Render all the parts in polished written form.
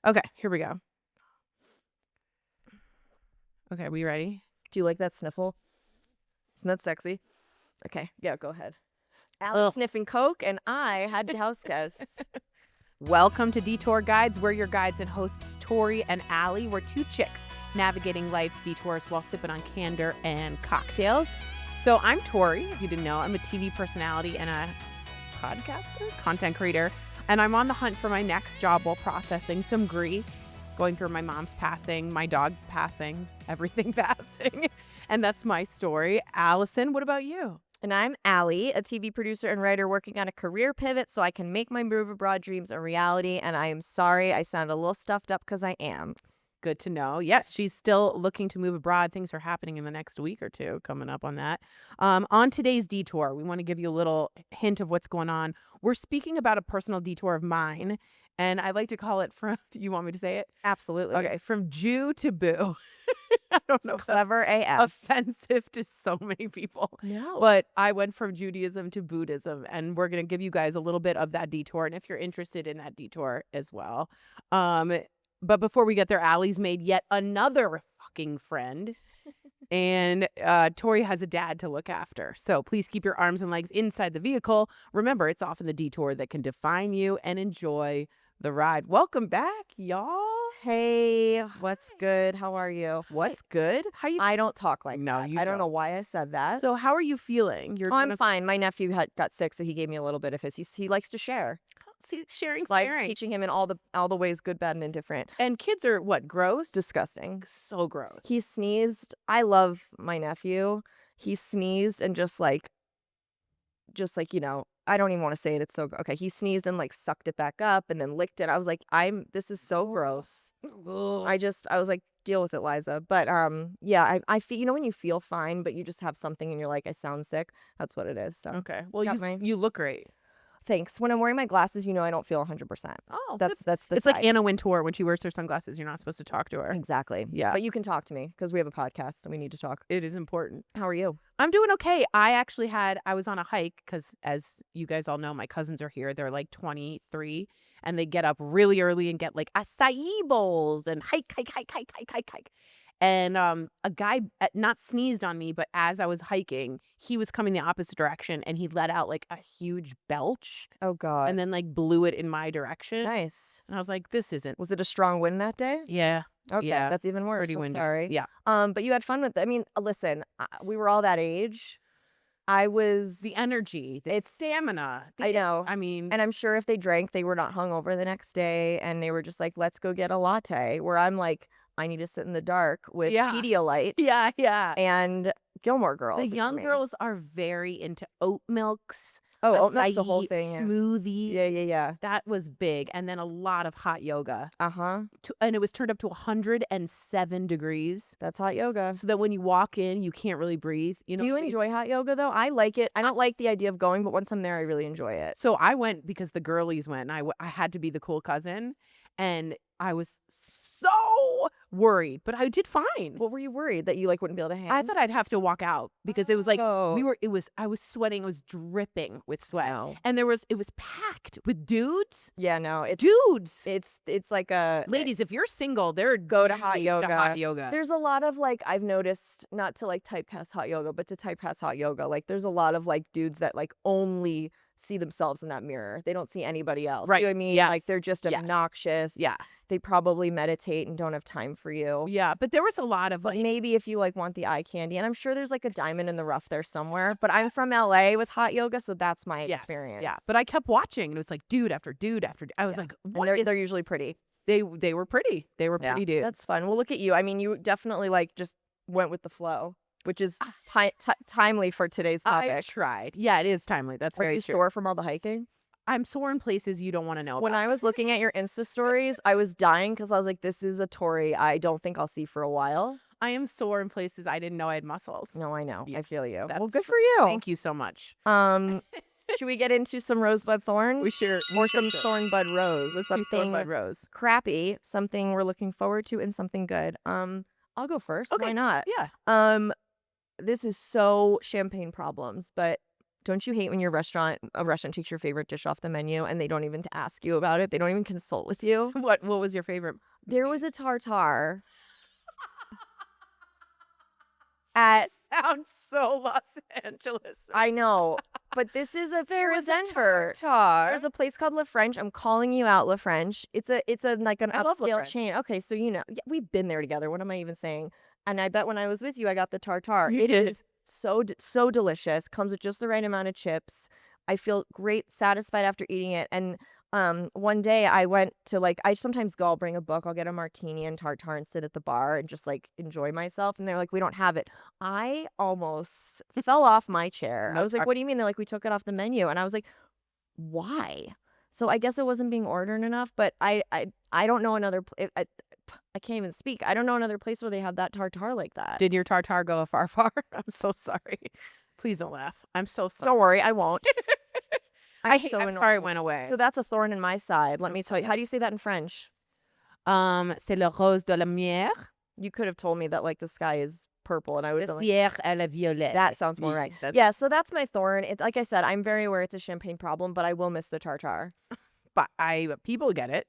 Okay, here we go. Okay, we ready? Do you like that sniffle? Isn't that sexy? Okay, yeah, go ahead. Alex sniffing coke, and I had house guests. Welcome to Detour Guides. We're your guides and hosts, Tory and Allie. We're two chicks navigating life's detours while sipping on candor and cocktails. So I'm Tory, if you didn't know. I'm a TV personality and a podcaster, content creator. And I'm on the hunt for my next job while processing some grief, going through my mom's passing, my dog passing, everything passing. And that's my story. Allison, what about you? And I'm Allie, a TV producer and writer working on a career pivot so I can make my move abroad dreams a reality. And I am sorry I sound a little stuffed up because I am. Good to know. Yes, she's still looking to move abroad. Things are happening in the next week or two coming up on that. On today's detour, we want to give you a little hint of what's going on. We're speaking about a personal detour of mine, and I like to call it from, you want me to say it? Absolutely. Okay, from Jew to boo. I don't know if that's Clever AF. offensive to so many people. No. But I went from Judaism to Buddhism, and we're going to give you guys a little bit of that detour, and if you're interested in that detour as well. But before we get there, Allie's made yet another fucking friend. And Tory has a dad to look after. So please keep your arms and legs inside the vehicle. Remember, it's often the detour that can define you, and enjoy the ride. Welcome back, y'all. Hey, what's good? How are you? What's good? How you? I don't talk like No, that. you I don't don't. know why I said that. So how are you feeling? Oh, I'm fine. My nephew got sick, so he gave me a little bit of his. He likes to share. See, sharing's Life's caring. teaching him in all the ways, good, bad, and indifferent. And kids are what? Gross? Disgusting. So gross. He sneezed. I love my nephew. He sneezed and just like, you know, I don't even want to say it. It's so okay. He sneezed and like sucked it back up and then licked it. I was like, this is so gross. I was like, deal with it, Liza. But yeah, I feel, you know, when you feel fine, but you just have something and you're like, I sound sick. That's what it is. So Okay. Well, Got you look great. thanks. When I'm wearing my glasses, you know, I don't feel 100%. Oh, That's the it's side. like Anna Wintour when she wears her sunglasses. You're not supposed to talk to her. Exactly. Yeah. But you can talk to me because we have a podcast and we need to talk. It is important. How are you? I'm doing okay. I was on a hike because, as you guys all know, my cousins are here. They're like 23 and they get up really early and get like acai bowls and hike. And a guy not sneezed on me, but as I was hiking, he was coming the opposite direction and he let out like a huge belch Oh God. and then like blew it in my direction. Nice. And I was like, this isn't. Was it a strong wind that day? Yeah. Okay, Yeah. that's even worse. Pretty I'm windy. sorry. Yeah. But you had fun with it. I mean, listen, we were all that age. I was. The energy, the stamina. I know. I mean, And I'm sure if they drank, they were not hungover the next day, and they were just like, "Let's go get a latte." Where I'm like, I need to sit in the dark with Pedialyte. yeah. And Gilmore Girls. The young girls are very into oat milks. Oh, oat milk's the whole thing. Yeah. Smoothies. Yeah. That was big. And then a lot of hot yoga. Uh-huh. And it was turned up to 107 degrees. That's hot yoga. So that when you walk in, you can't really breathe. You know. Do you enjoy hot yoga, though? I like it. I don't like the idea of going, but once I'm there, I really enjoy it. So I went because the girlies went. And I had to be the cool cousin. And I was so worried, but I did fine. What were you worried that you like wouldn't be able to hang? I thought I'd have to walk out because it was like Oh. I was sweating, I was dripping with sweat. No. And it was packed with dudes. Yeah, no, it's Dudes. it's like a Ladies, if you're single, go to hot yoga. hot yoga. There's a lot of like I've noticed, not to like typecast hot yoga, but to typecast hot yoga. Like there's a lot of like dudes that like only see themselves in that mirror. They don't see anybody else. Right. You know what I mean? Yes. Like they're just Yes. obnoxious. Yeah. They probably meditate and don't have time for you. Yeah, but there was a lot of But maybe if you like want the eye candy, and I'm sure there's like a diamond in the rough there somewhere. But I'm from LA with hot yoga, so that's my experience. Yeah, but I kept watching and it was like dude after dude after dude. I was like, And what they're usually pretty. They were pretty. They were pretty dudes. That's fun. Well, look at you. I mean, you definitely like just went with the flow, which is timely for today's topic. I tried. Yeah, it is timely. That's Are very you true. sore from all the hiking? I'm sore in places you don't want to know When about. I was looking at your Insta stories, I was dying because I was like, this is a Tory I don't think I'll see for a while. I am sore in places I didn't know I had muscles. No, I know. Yeah, I feel you. Well, that's good for you. Thank you so much. Should we get into some rosebud thorn? We sure. Or some thornbud rose. Let's do something Thornbud Rose. crappy, something we're looking forward to, and something good. I'll go first. Okay. Why not? Yeah. This is so champagne problems, but Don't you hate when a restaurant takes your favorite dish off the menu and they don't even ask you about it? They don't even consult with you? What was your favorite? There was a tartare at Sounds so Los Angeles. I know, but this is a There pure was a Denver. tartare. There's a place called La French. I'm calling you out, La French. It's a like an I love La upscale French. chain. Okay, so yeah, we've been there together. What am I even saying? And I bet when I was with you, I got the tartare. You It did. is so delicious. Comes with just the right amount of chips. I feel great, satisfied after eating it. And one day I went to I sometimes go, I'll bring a book, I'll get a martini and tartare and sit at the bar and just enjoy myself. And they're like, we don't have it. I almost fell off my chair. No I was like, what do you mean? They're like, we took it off the menu. And I was like, why? So I guess it wasn't being ordered enough, but I don't know another I can't even speak. I don't know another place where they have that tartare like that. Did your tartare go far? I'm so sorry. Please don't laugh. I'm so sorry. Don't worry, I won't. I'm annoyed. sorry it went away. So that's a thorn in my side. Let me tell you. How do you say that in French? C'est le rose de la lumière. You could have told me that the sky is purple and I would Le have been ciel est le violet. that sounds more right. Yeah, so that's my thorn. Like I said, I'm very aware it's a champagne problem, but I will miss the tartare. But people get it.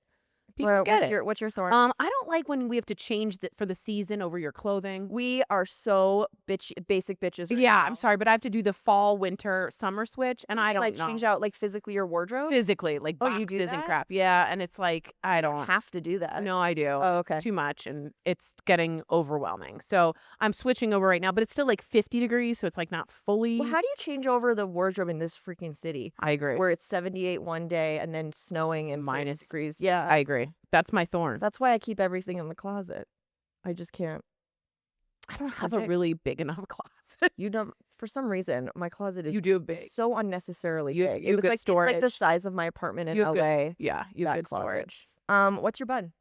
People get it. What's your thorn? I don't like when we have to change for the season over your clothing. We are so basic bitches. Right Yeah, now. I'm sorry, but I have to do the fall, winter, summer switch, and I don't know. change out physically your wardrobe. Physically, Oh, you do boxes and that? crap. Yeah, and it's I don't have to do that. No, I do. Oh, okay. It's too much, and it's getting overwhelming. So I'm switching over right now, but it's still 50 degrees, so it's not fully. Well, how do you change over the wardrobe in this freaking city? I agree. Where it's 78 one day and then snowing and minus degrees. Yeah, I agree. That's my thorn. that's why I keep everything in the closet. I just can't. I don't have a really big enough closet. You don't. For some reason, my closet is You do big. so unnecessarily You- big. you have good It's storage. the size of my apartment in You have LA. Yeah, you have that good closet. storage. What's your bud?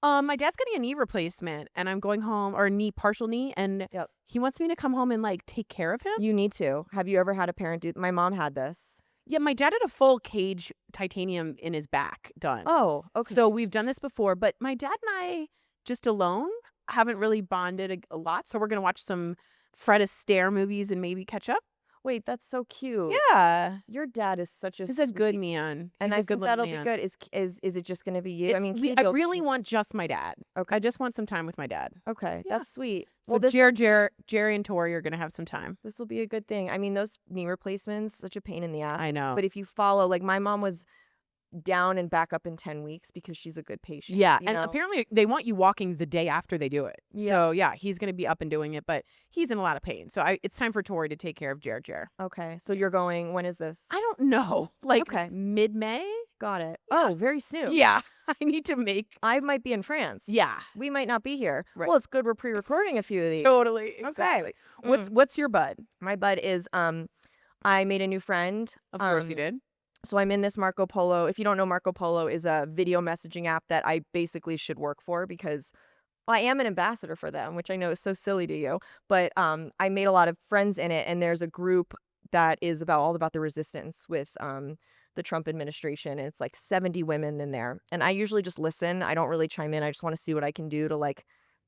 My dad's getting a knee replacement, and I'm going home, or partial knee, and Yep. he wants me to come home and take care of him. You need to. Have you ever had a parent do? My mom had this. Yeah, my dad had a full cage titanium in his back done. Oh, okay. So we've done this before, but my dad and I just alone haven't really bonded a lot. So we're gonna watch some Fred Astaire movies and maybe catch up. Wait, that's so cute. Yeah, Your dad is such a he's a good sweet- man, and He's I a good think that'll little be man. good. Is it just going to be you? I mean, I really want just my dad. Okay. I just want some time with my dad. Okay, Yeah. that's sweet. So Well, this Jerry and Tory are gonna have some time. will be a good thing. I mean, those knee replacements, such a pain in the ass. I know. But if you follow, my mom was down and back up in 10 weeks because she's a good patient. Yeah, you and know? apparently they want you walking the day after they do it. Yeah. So yeah, he's gonna be up and doing it, but he's in a lot of pain. So it's time for Tory to take care of Jer. Okay, so you're going. When is this? I don't know, Okay. mid-May. Got it. Yeah. Oh, very soon. Yeah, I need to make. I might be in France. Yeah, We might not be here. Right. Well, it's good we're pre-recording a few of these. totally. Okay. Exactly. What's your bud? My bud is I made a new friend. Of course you did. So I'm in this Marco Polo. If you don't know, Marco Polo is a video messaging app that I basically should work for because I am an ambassador for them, which I know is so silly to you. But I made a lot of friends in it, and there's a group that is all about the resistance with the Trump administration. And it's 70 women in there. And I usually just listen. I don't really chime in. I just want to see what I can do to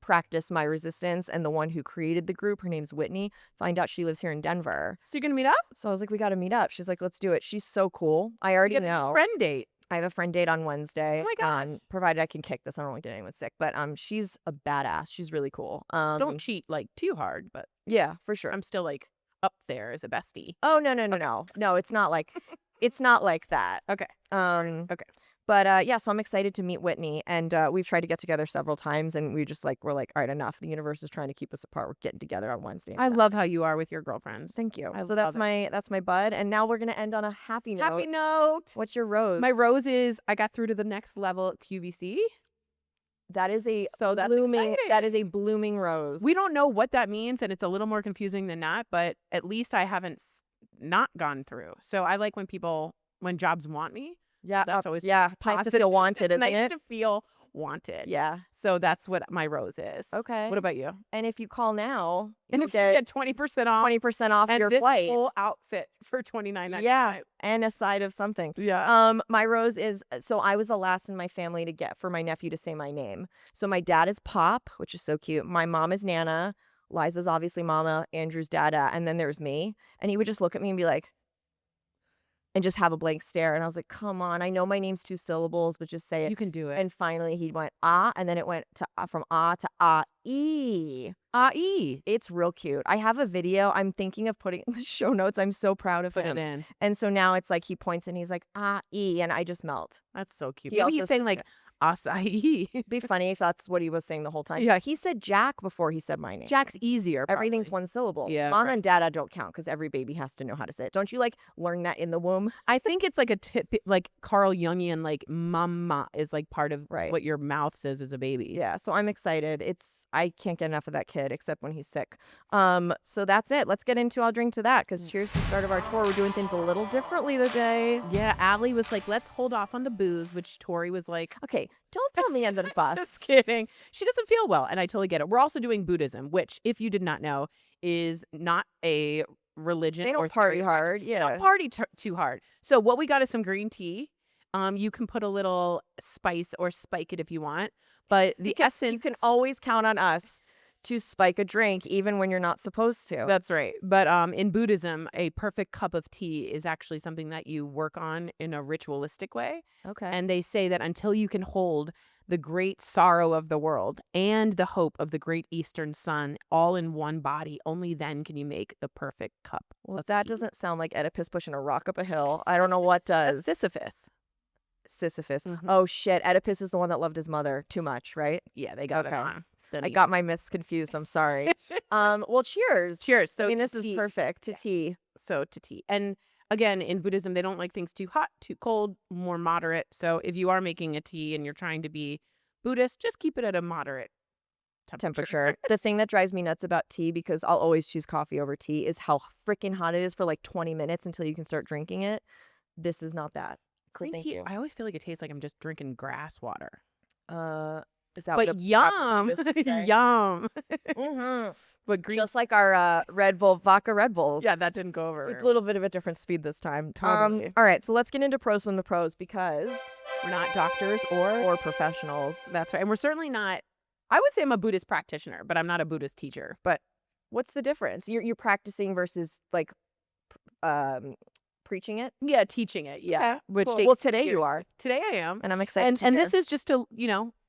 practice my resistance. And the one who created the group, her name's Whitney, find out she lives here in Denver. So you're gonna meet up? So I was like, we got to meet up. She's like, let's do it. She's so cool. I already Get a know. friend date. I have a friend date on Wednesday. Oh my gosh. Provided I can kick this. I don't want to get anyone sick. But she's a badass. She's really cool. Don't cheat too hard, but Yeah, for sure. I'm still up there as a bestie. Oh no. No, it's not it's not like that. Okay. Okay. But yeah, so I'm excited to meet Whitney, and we've tried to get together several times, and we're all right, enough. The universe is trying to keep us apart. We're getting together on Wednesday. I love how you are with your girlfriends. Thank you. I So that's love it. my bud, and now we're gonna end on a happy note. Happy note. What's your rose? My rose is I got through to the next level at QVC. That is a So that's blooming. exciting. That is a blooming rose. We don't know what that means, and it's a little more confusing than not, but at least I haven't not gone through. So I like when jobs want me. Yeah, That's always nice to positive. feel wanted, isn't Nice it? to feel wanted. Yeah. So that's what my rose is. Okay. What about you? And if you call now, And you if you get get 20% off 20% off and your this flight. whole outfit for $29.95. Yeah, and a side of something. Yeah. My rose is so I was the last in my family to get for my nephew to say my name. So my dad is Pop, which is so cute. My mom is Nana. Liza's obviously mama, Andrew's dada, and then there's me. And he would just look at me and be like, and just have a blank stare. And I was like, come on, I know my name's 2 syllables, but just say it. You can do it. And finally he went, ah, and then it went to from ah to ah-ee. Ah-ee. It's real cute. I have a video I'm thinking of putting in the show notes. I'm so proud of Put him. it in. And so now it's like he points and he's like, ah-ee, and I just melt. That's so cute. He Maybe also he's saying says like acai. Be funny if that's what he was saying the whole time. Yeah. He said Jack before he said my name. Jack's easier. Everything's probably. one syllable. Yeah, Mama right. and dada don't count because every baby has to know how to say it. Don't you like learn that in the womb? I think it's like a tip, like Carl Jungian, like mama is like part of Right. what your mouth says as a baby. Yeah, so I'm excited. I can't get enough of that kid except when he's sick. So that's it. Let's get into I'll drink to that because cheers to the start of our tour. We're doing things a little differently today. Yeah, Allie was like, let's hold off on the booze, which Tory was like, Okay, don't throw me under the bus. just kidding. She doesn't feel well, and I totally get it. We're also doing Buddhism, which, if you did not know, is not a religion. They or don't party theory. hard. They Yeah. don't party too hard. So what we got is some green tea. You can put a little spice or spike it if you want, but the Because essence. you can always count on us to spike a drink even when you're not supposed to. That's right. But in Buddhism, a perfect cup of tea is actually something that you work on in a ritualistic way. Okay. And they say that until you can hold the great sorrow of the world and the hope of the great eastern sun all in one body, only then can you make the perfect cup. Well, of if that tea. doesn't sound like Oedipus pushing a rock up a hill, I don't know what does. That's Sisyphus. Sisyphus. Mhm. Oh shit, Oedipus is the one that loved his mother too much, right? Yeah, they got it Okay. on. I got my myths confused. I'm sorry. Well, cheers. Cheers. So I mean, to this is tea. perfect to Yeah. tea. So to tea. And again, in Buddhism, they don't like things too hot, too cold, more moderate. So if you are making a tea and you're trying to be Buddhist, just keep it at a moderate Temperature. The thing that drives me nuts about tea, because I'll always choose coffee over tea, is how freaking hot it is for like 20 minutes until you can start drinking it. This is not that. So Green thank tea, you. I always feel like it tastes like I'm just drinking grass water. Is that what But a yum, proper Buddhist would say? yum. Mhm. But green, Just like our Red Bull, vodka Red Bulls. yeah, that didn't go over. With very a little bit of a different speed this time. Totally. All right, so let's get into pros and the pros because well. We're not doctors or professionals. that's right, and we're certainly not. I would say I'm a Buddhist practitioner, but I'm not a Buddhist teacher. But What's the difference? You're practicing versus like preaching it? yeah, teaching it, yeah. Okay, Which cool. takes Well, today you years. are. Today I am. And I'm excited to And hear. this is just to,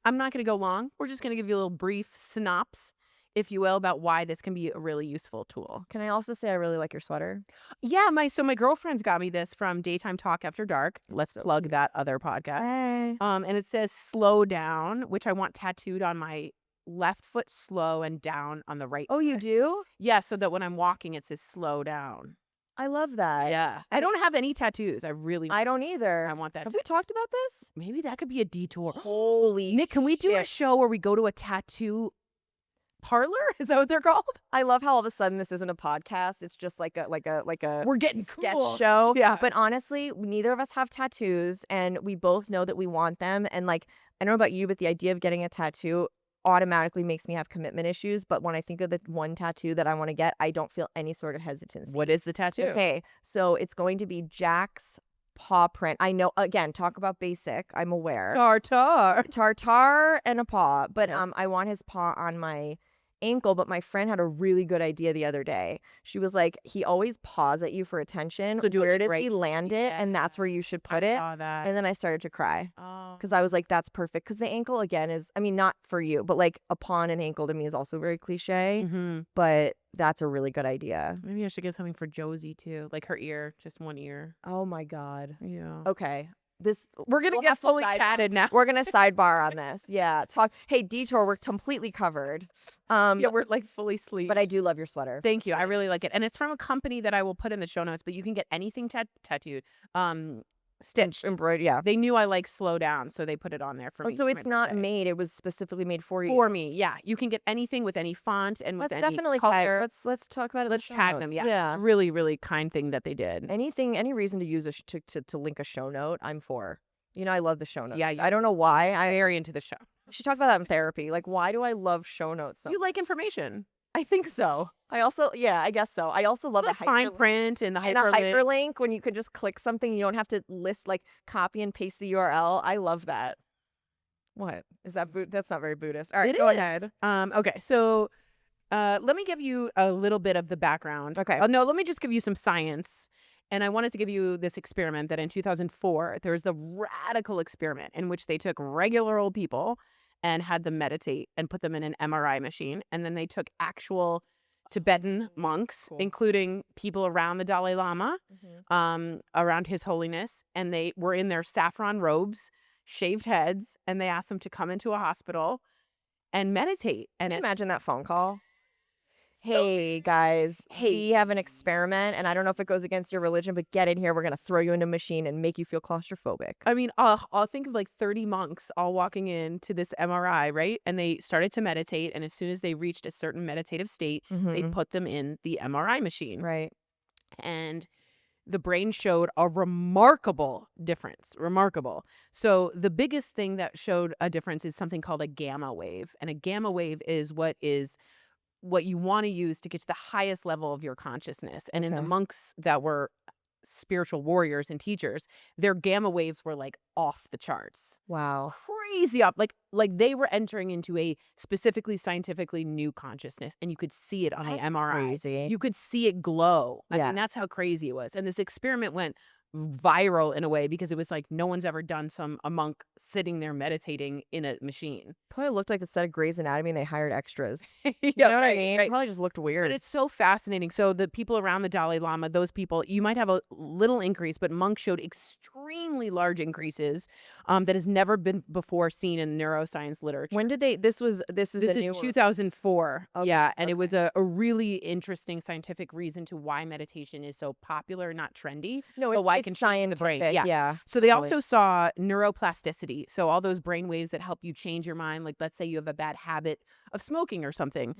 I'm not going to go long. We're just going to give you a little brief synopsis, if you will, about why this can be a really useful tool. Can I also say I really like your sweater? Yeah, my girlfriend's got me this from Daytime Talk After Dark. Let's So plug that other podcast. Hey. And it says slow down, which I want tattooed on my left foot, slow, and down on the right. Oh, you do? Yeah, so that when I'm walking, it says slow down. I love that. Yeah. I don't have any tattoos. I don't either. I want that. Have we talked about this? Maybe that could be a detour. Holy Nick, can we do a shit. show where we go to a tattoo parlor? Is that what they're called? I love how all of a sudden this isn't a podcast. It's just like a We're getting sketch cool. show. Yeah. But honestly, neither of us have tattoos and we both know that we want them. And like, I don't know about you, but the idea of getting a tattoo automatically makes me have commitment issues. But when I think of the one tattoo that I want to get, I don't feel any sort of hesitancy. What is the tattoo? Okay, so it's going to be Jack's paw print. I know, again, talk about basic. I'm aware. Tartar. Tartar and a paw, but Yeah. I want his paw on my ankle. But my friend had a really good idea the other day. She was like, he always paws at you for attention. So do it where does right- he land it? And that's where you should put I it. saw that. And then I started to cry Oh. because I was like, that's perfect. Because the ankle again is, I mean, not for you, but like a paw and an ankle to me is also very cliche. Mm-hmm. But that's a really good idea. Maybe I should get something for Josie too, like her ear, just one ear. Oh my God. Yeah. Okay. This We're gonna we'll get have to fully sidebar. catted now. We're gonna sidebar on this. Yeah. Talk. Hey, detour. We're completely covered. Yeah, we're like fully sleep. But I do love your sweater. Thank you. I really like it, and it's from a company that I will put in the show notes. But you can get anything tattooed, stitched. Embroidered. Yeah. They knew I like slow down, so they put it on there for Oh, me. so for it's my not birthday. made. It was specifically made for you. For me. Yeah, you can get anything with any font and with Let's any definitely color. tag. Let's talk about it. in the Let's show tag notes. them. Yeah, Yeah. really, really kind thing that they did. Any reason to use to link a show note, I'm for. You know, I love the show notes. Yeah, I don't know why. I'm very into the show. She talks about that in therapy. Like, why do I love show notes so You like information. I think so. I also, yeah, I guess so. I also love the fine hyperlink. print and the And a hyperlink. hyperlink when you could just click something, you don't have to like copy and paste the URL. I love that. What is that? That's not very Buddhist. All right, It go is. ahead. Okay, so Let me give you a little bit of the background. Okay. Oh, no, let me just give you some science. And I wanted to give you this experiment that in 2004, there was the radical experiment in which they took regular old people and had them meditate and put them in an MRI machine. And then they took actual Tibetan monks, Cool. including people around the Dalai Lama, around His Holiness. And they were in their saffron robes, shaved heads, and they asked them to come into a hospital and meditate. And Can you it's imagine that phone call? Hey guys, we have an experiment, and I don't know if it goes against your religion, but get in here. We're gonna throw you into a machine and make you feel claustrophobic. I mean, I'll think of like 30 monks all walking into this MRI, right? And they started to meditate. And as soon as they reached a certain meditative state, they put them in the MRI machine. Right. And the brain showed a remarkable difference. Remarkable. So the biggest thing that showed a difference is something called a gamma wave. And a gamma wave is what you want to use to get to the highest level of your consciousness. And in the Okay. monks that were spiritual warriors and teachers, their gamma waves were like off the charts. Wow. Crazy up. Like they were entering into a specifically scientifically new consciousness, and you could see it on the MRI. Crazy. You could see it glow. I Yeah. mean, that's how crazy it was. And this experiment went viral in a way because it was like no one's ever done a monk sitting there meditating in a machine. Probably looked like the set of Grey's Anatomy and they hired extras. You You know what I mean? Right. Probably just looked weird. But it's so fascinating. So the people around the Dalai Lama, those people, you might have a little increase, but monks showed extremely large increases that has never been before seen in neuroscience literature. When did they? This is This a is new 2004. Okay, Yeah. And it was a really interesting scientific reason to why meditation is so popular, not trendy. No, but it's, why it it's can change the brain. scientific, Yeah. yeah. So they totally. also saw neuroplasticity. So all those brain waves that help you change your mind. Like let's say you have a bad habit of smoking or something.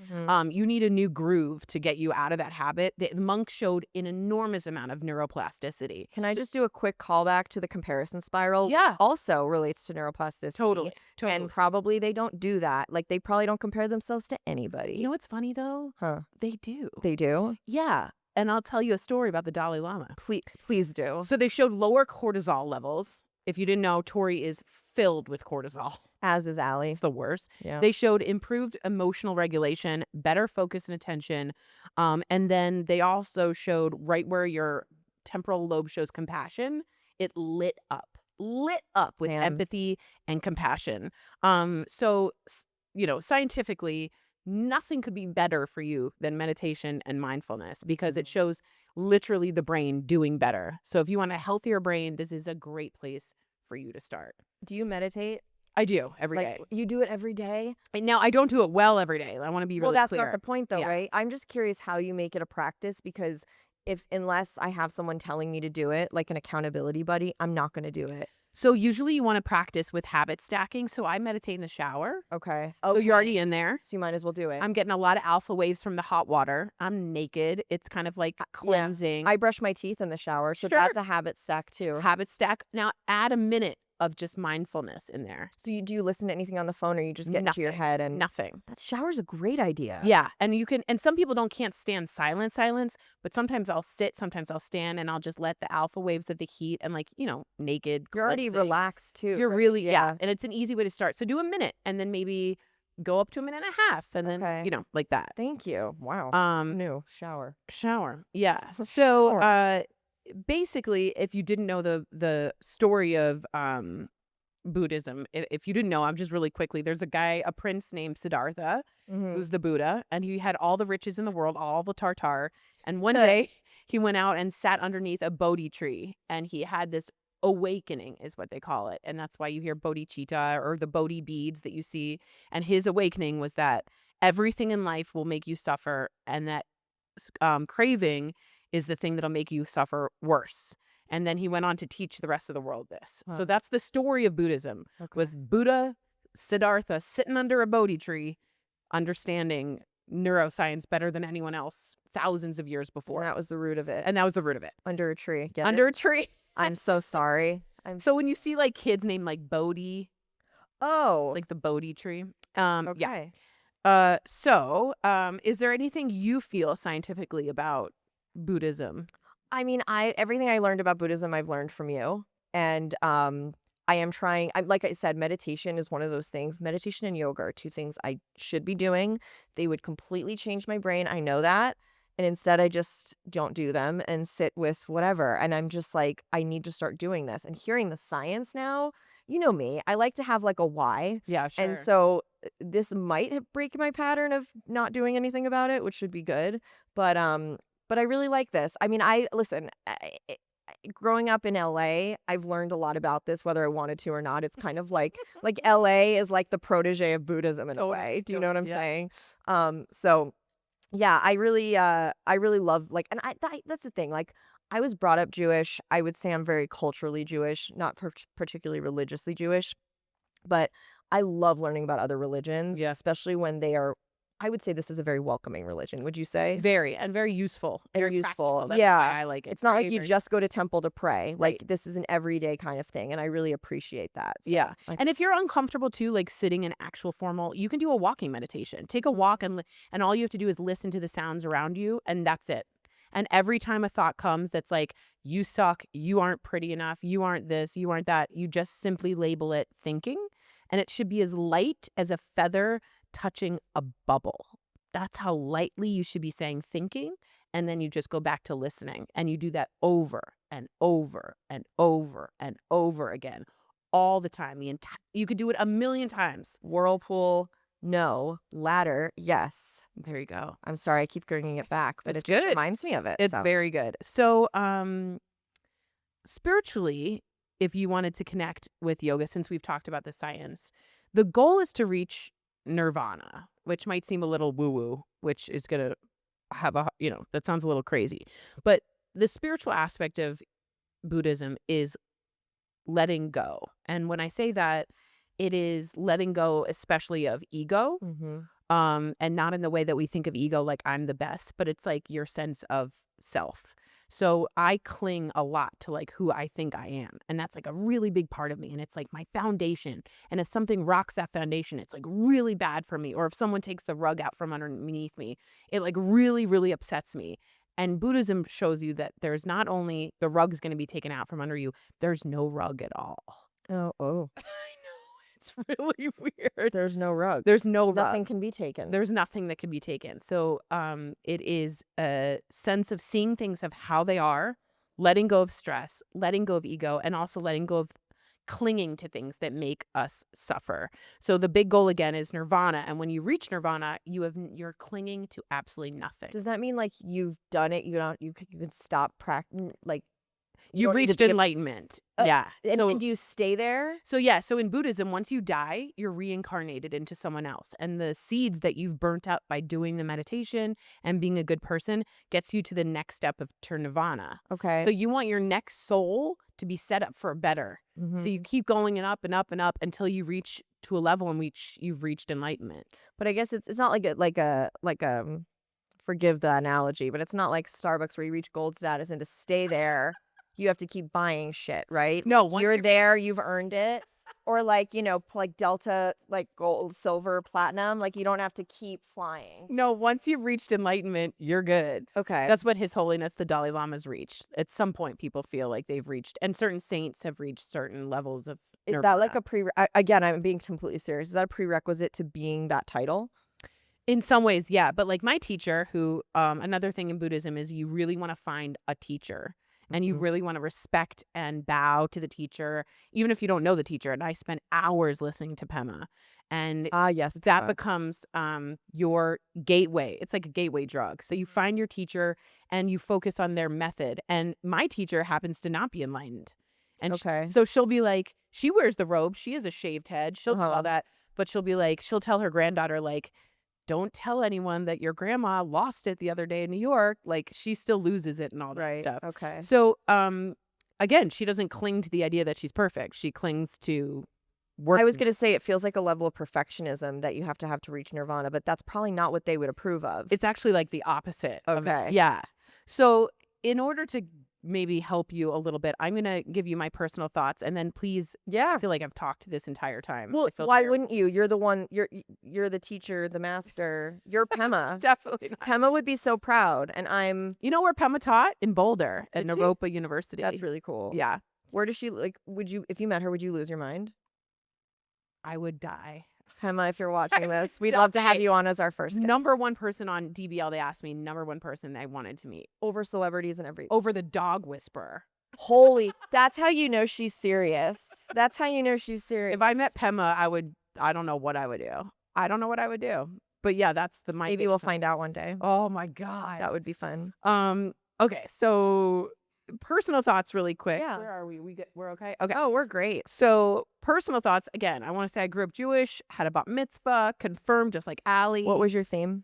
You need a new groove to get you out of that habit. The monks showed an enormous amount of neuroplasticity. Can I just do a quick callback to the comparison spiral? Yeah. Also relates to neuroplasticity. Totally. And probably they don't do that. Like they probably don't compare themselves to anybody. You know what's funny though? Huh. They do. They do? Yeah. And I'll tell you a story about the Dalai Lama. Please do. So they showed lower cortisol levels. If you didn't know, Tory is filled with cortisol. As is Allie. It's the worst. Yeah. They showed improved emotional regulation, better focus and attention. And then they also showed right where your temporal lobe shows compassion, it lit up with Damn. empathy and compassion. So, scientifically, nothing could be better for you than meditation and mindfulness because it shows literally the brain doing better. So if you want a healthier brain, this is a great place for you to start. Do you meditate? I do every day. You do it every day? And now I don't do it well every day. I want to be really Well, that's clear. not the point though, Yeah. right? I'm just curious how you make it a practice because unless I have someone telling me to do it, like an accountability buddy, I'm not going to do it. So usually you want to practice with habit stacking. So I meditate in the shower. Okay. So you're already in there. So you might as well do it. I'm getting a lot of alpha waves from the hot water. I'm naked. It's kind of like cleansing. I brush my teeth in the shower, so Sure. that's a habit stack too. Habit stack. Now add a minute of just mindfulness in there. So do you listen to anything on the phone, or you just get into your Nothing. head and Nothing. that shower's a great idea. Yeah. And some people can't stand silence, but sometimes I'll sit, sometimes I'll stand, and I'll just let the alpha waves of the heat and naked. You're already cleansing. Relaxed too. You're right? really, yeah. And it's an easy way to start. So do a minute and then maybe go up to a minute and a half and then, Okay. like that. Thank you. Wow. New Shower. Yeah. So, Sure. basically, if you didn't know the story of Buddhism, if you didn't know, I'm just really quickly, there's a prince named Siddhartha, who's the Buddha, and he had all the riches in the world, all the tartar. And one day he went out and sat underneath a Bodhi tree, and he had this awakening, is what they call it. And that's why you hear bodhicitta or the Bodhi beads that you see. And his awakening was that everything in life will make you suffer, and that craving is the thing that'll make you suffer worse. And then he went on to teach the rest of the world this. Wow. So that's the story of Buddhism. Okay. Was Buddha Siddhartha sitting under a Bodhi tree, understanding neuroscience better than anyone else thousands of years before. And that was the root of it. And that was the root of it. Under a tree. Get Under it? a tree. I'm so sorry. So when you see kids named Bodhi, Oh. it's like the Bodhi tree. Okay. Yeah. Is there anything you feel scientifically about Buddhism? I mean, everything I learned about Buddhism, I've learned from you. And I I am trying. Like I said, meditation is one of those things. Meditation and yoga are two things I should be doing. They would completely change my brain. I know that. And instead, I just don't do them and sit with whatever. And I'm just like, I need to start doing this. And hearing the science now, you know me, I like to have like a why. Yeah, And sure. so this might break my pattern of not doing anything about it, which would be good. But I really like this. I mean, growing up in LA, I've learned a lot about this, whether I wanted to or not. It's kind of like LA is like the protege of Buddhism in a way. Do you know what I'm saying? So yeah, I really love like, and that's the thing. Like, I was brought up Jewish. I would say I'm very culturally Jewish, not particularly religiously Jewish, but I love learning about other religions, Yeah. especially when they are. I would say this is a very welcoming religion. Would you say? Very useful. And Very useful. practical. That's Yeah. why I like it. It's not Very, like you very- just go to temple to pray. Like Right. this is an everyday kind of thing, and I really appreciate that. So Yeah. I And if you're uncomfortable too, like sitting in actual formal, you can do a walking meditation. Take a walk and all you have to do is listen to the sounds around you, and that's it. And every time a thought comes that's like, you suck, you aren't pretty enough, you aren't this, you aren't that, you just simply label it thinking. And it should be as light as a feather touching a bubble. That's how lightly you should be saying thinking. And then you just go back to listening. And you do that over and over and over and over again all the time. You could do it a million times. whirlpool, no. Ladder, yes. There you go. I'm sorry, I keep bringing it back, but It's it just good. reminds me of it. It's so. very good. So, spiritually, if you wanted to connect with yoga, since we've talked about the science, the goal is to reach nirvana, which might seem a little woo-woo, which is going to have that sounds a little crazy. But the spiritual aspect of Buddhism is letting go. And when I say that, it is letting go, especially of ego, and not in the way that we think of ego, like I'm the best, but it's like your sense of self. So I cling a lot to like who I think I am. And that's like a really big part of me. And it's like my foundation. And if something rocks that foundation, it's like really bad for me. Or if someone takes the rug out from underneath me, it like really, really upsets me. And Buddhism shows you that there's not only the rug's going to be taken out from under you, there's no rug at all. Oh. I know. It's really weird. There's no rug. There's no rug. Nothing can be taken. There's nothing that can be taken. So it is a sense of seeing things of how they are, letting go of stress, letting go of ego, and also letting go of clinging to things that make us suffer. So the big goal again is nirvana. And when you reach nirvana, you're clinging to absolutely nothing. Does that mean like you've done it? You can stop practicing like You've don't need reached to be enlightenment. Yeah. and do you stay there? So in Buddhism, once you die, you're reincarnated into someone else. And the seeds that you've burnt up by doing the meditation and being a good person gets you to the next step of nirvana. Okay. So you want your next soul to be set up for better. So you keep going and up and up and up until you reach to a level in which you've reached enlightenment. But I guess it's not like forgive the analogy, but it's not like Starbucks where you reach gold status and to stay there, you have to keep buying shit, right? No, once you're there, you've earned it. Or like, like Delta, like gold, silver, platinum, like you don't have to keep flying. No, once you've reached enlightenment, you're good. Okay. That's what His Holiness the Dalai Lama's reached. At some point, people feel like they've reached, and certain saints have reached certain levels of Is nirvana. that like again, I'm being completely serious. Is that a prerequisite to being that title? In some ways, yeah. But like my teacher, who another thing in Buddhism is you really want to find a teacher. And you really want to respect and bow to the teacher, even if you don't know the teacher. And I spent hours listening to Pema. And Yes, that Pema. becomes your gateway. It's like a gateway drug. So you find your teacher and you focus on their method. And my teacher happens to not be enlightened. And Okay. so she'll be like, she wears the robe. She has a shaved head. She'll do all that. But she'll be like, she'll tell her granddaughter, like, don't tell anyone that your grandma lost it the other day in New York. Like, she still loses it and all that stuff. Okay. So, again, she doesn't cling to the idea that she's perfect. She clings to work. I was going to say it feels like a level of perfectionism that you have to reach nirvana, but that's probably not what they would approve of. It's actually like the opposite. Okay. Yeah. So in order to maybe help you a little bit, I'm going to give you my personal thoughts, and then please, I feel like I've talked this entire time. Well, I feel why terrible. wouldn't you? You're the one. You're the teacher, the master. You're Pema. Definitely not. Pema would be so proud, and I'm. You know where Pema taught? In Boulder at Did she? Naropa University. That's really cool. Yeah. Where does she like? If you met her, would you lose your mind? I would die. Emma, if you're I watching would this, we'd love to have die. you on as our first guest. Number one person on DBL, they asked me, number one person they wanted to meet. Over celebrities and everything. Over the dog whisperer. Holy, that's how you know she's serious. That's how you know she's serious. If I met Pema, I don't know what I would do. I don't know what I would do. But yeah, that's the Maybe we'll find out one day. Oh my God. That would be fun. Okay, so personal thoughts really quick. Yeah. Where are we? We're okay? Okay. Oh, we're great. So personal thoughts, again, I want to say I grew up Jewish, had a bat mitzvah, confirmed just like Allie. What was your theme?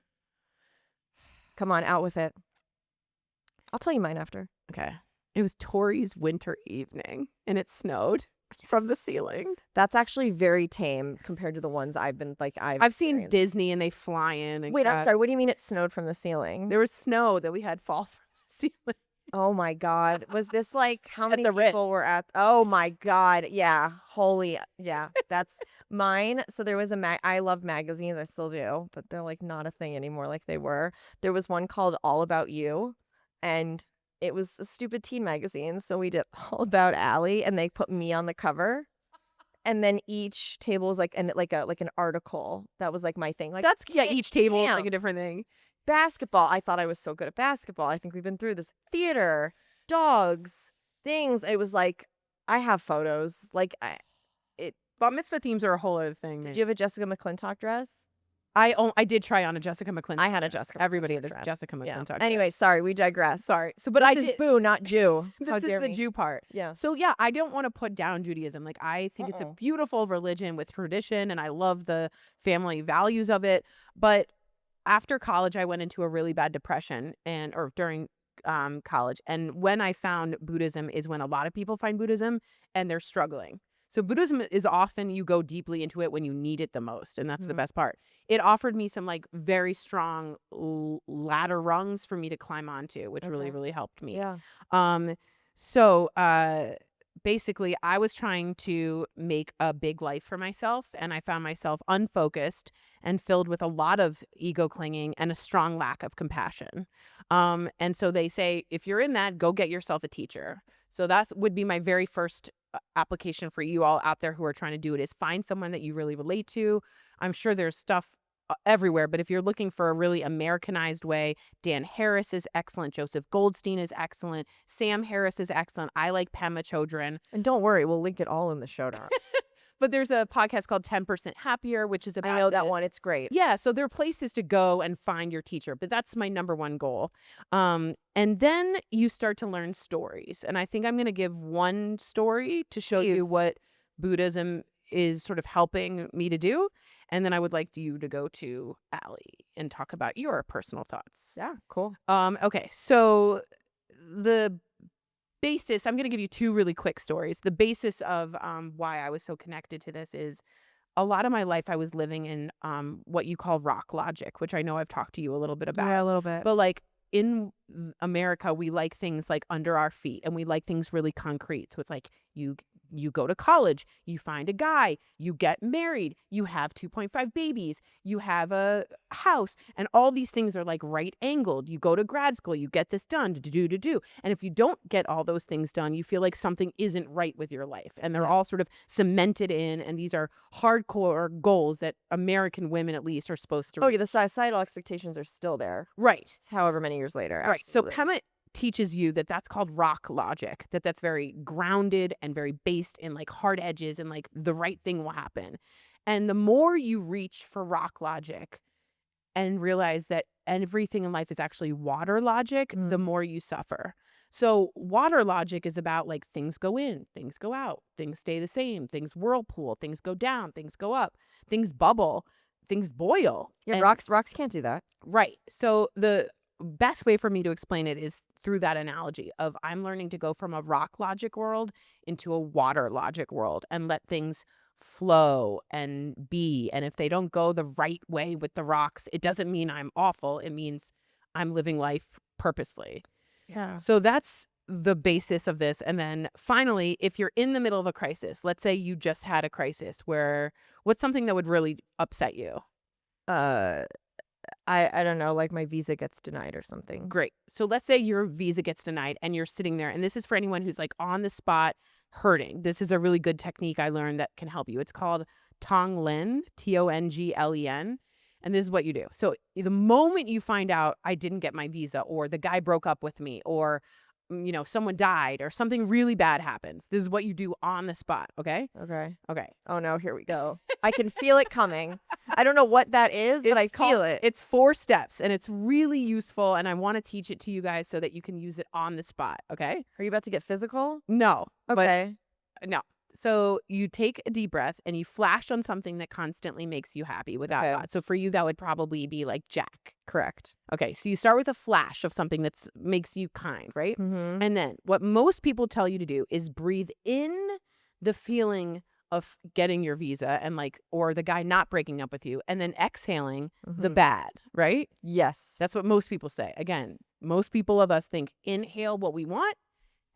Come on, out with it. I'll tell you mine after. Okay. It was Tory's winter evening and it snowed from the ceiling. That's actually very tame compared to the ones I've been like I've seen Disney and they fly in. And Wait, I'm sorry. What do you mean it snowed from the ceiling? There was snow that we had fall from the ceiling. Oh my God. Was this like how many the Ritz. people were at? Oh my God. Yeah. Holy. Yeah. That's mine. So there was I love magazines. I still do, but they're like not a thing anymore like they were. There was one called All About You, and it was a stupid teen magazine. So we did All About Allie, and they put me on the cover. And then each table was like an article. That was like my thing. Like each table is like a different thing. Basketball. I thought I was so good at basketball. I think we've been through this. Theater, dogs, things. It was like I have photos. Like Bat mitzvah themes are a whole other thing. Did you have a Jessica McClintock dress? I did try on a Jessica McClintock. I had a Jessica. Everybody had a dress. Jessica McClintock. Yeah. Anyway, sorry, we digress. Sorry. So, but this is boo, not Jew. This is the Jew part. Yeah. So yeah, I don't want to put down Judaism. Like I think it's a beautiful religion with tradition, and I love the family values of it. But after college, I went into a really bad depression, or during college, and when I found Buddhism is when a lot of people find Buddhism and they're struggling. So Buddhism is often you go deeply into it when you need it the most, and that's the best part. It offered me some like very strong ladder rungs for me to climb onto, which really, really helped me. Yeah. So basically, I was trying to make a big life for myself, and I found myself unfocused and filled with a lot of ego clinging and a strong lack of compassion. And so they say, if you're in that, go get yourself a teacher. So that would be my very first application for you all out there who are trying to do it, is find someone that you really relate to. I'm sure there's stuff everywhere, but if you're looking for a really Americanized way, Dan Harris is excellent. Joseph Goldstein is excellent. Sam Harris is excellent. I like Pema Chodron. And don't worry, we'll link it all in the show notes. But there's a podcast called 10% Happier, which is about I know that one. It's great. Yeah, so there are places to go and find your teacher, but that's my number one goal. And then you start to learn stories. And I think I'm going to give one story to show you what Buddhism is sort of helping me to do. And then I would like you to go to Allie and talk about your personal thoughts. Yeah, cool. Okay, so the basis, I'm going to give you two really quick stories. The basis of why I was so connected to this is a lot of my life I was living in what you call rock logic, which I know I've talked to you a little bit about. Yeah, a little bit. But like in America, we like things like under our feet, and we like things really concrete. So it's like you go to college, you find a guy, you get married, you have 2.5 babies, you have a house, and all these things are like right angled. You go to grad school, you get this done, do. And if you don't get all those things done, you feel like something isn't right with your life. And they're all sort of cemented in, and these are hardcore goals that American women at least are supposed to reach. Oh, yeah, the societal expectations are still there. Right. However many years later. Right. Absolutely. So Pema teaches you that that's called rock logic, that's very grounded and very based in like hard edges, and like the right thing will happen. And the more you reach for rock logic and realize that everything in life is actually water logic, the more you suffer. So water logic is about like things go in, things go out, things stay the same, things whirlpool, things go down, things go up, things bubble, things boil. Yeah, and rocks can't do that. Right. So the best way for me to explain it is through that analogy of I'm learning to go from a rock logic world into a water logic world and let things flow and be. And if they don't go the right way with the rocks, it doesn't mean I'm awful. It means I'm living life purposefully. Yeah. So that's the basis of this. And then finally, if you're in the middle of a crisis, let's say you just had a crisis, what's something that would really upset you? I don't know, like my visa gets denied or something. Great. So let's say your visa gets denied and you're sitting there, and this is for anyone who's like on the spot, hurting. This is a really good technique I learned that can help you. It's called Tonglen, Tonglen. And this is what you do. So the moment you find out I didn't get my visa, or the guy broke up with me, or someone died, or something really bad happens, this is what you do on the spot. Okay. Okay. Oh no, here we go. I can feel it coming. I don't know what that is, but I feel it. It's 4 steps, and it's really useful, and I want to teach it to you guys so that you can use it on the spot. Okay. Are you about to get physical? No. Okay. But no. So you take a deep breath and you flash on something that constantly makes you happy without thought. So for you, that would probably be like Jack. Correct. Okay. So you start with a flash of something that makes you kind, right? Mm-hmm. And then what most people tell you to do is breathe in the feeling of getting your visa and or the guy not breaking up with you, and then exhaling the bad, right? Yes. That's what most people say. Again, most people of us think inhale what we want,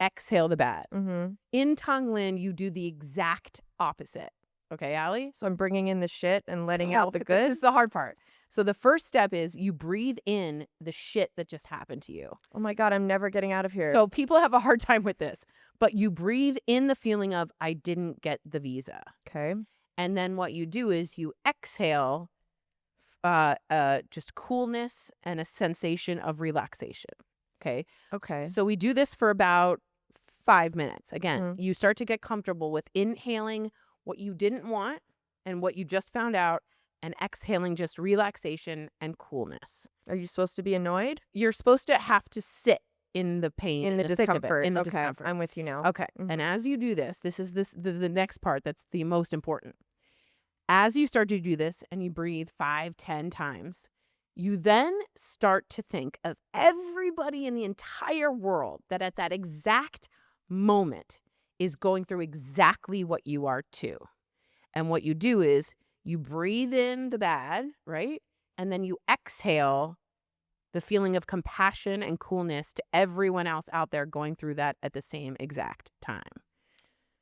exhale the bad. Mm-hmm. In Tonglen, you do the exact opposite. Okay, Allie? So I'm bringing in the shit and letting out the good? This is the hard part. So the first step is you breathe in the shit that just happened to you. Oh my God, I'm never getting out of here. So people have a hard time with this, but you breathe in the feeling of, I didn't get the visa. Okay. And then what you do is you exhale just coolness and a sensation of relaxation. Okay. Okay. So we do this for about 5 minutes. Again, you start to get comfortable with inhaling what you didn't want and what you just found out, and exhaling just relaxation and coolness. Are you supposed to be annoyed? You're supposed to have to sit in the pain, in the discomfort. In the okay. discomfort. I'm with you now. Okay. Mm-hmm. And as you do this, the next part that's the most important. As you start to do this and you breathe 5, 10 times, you then start to think of everybody in the entire world that at that exact moment is going through exactly what you are too. And what you do is you breathe in the bad, right? And then you exhale the feeling of compassion and coolness to everyone else out there going through that at the same exact time.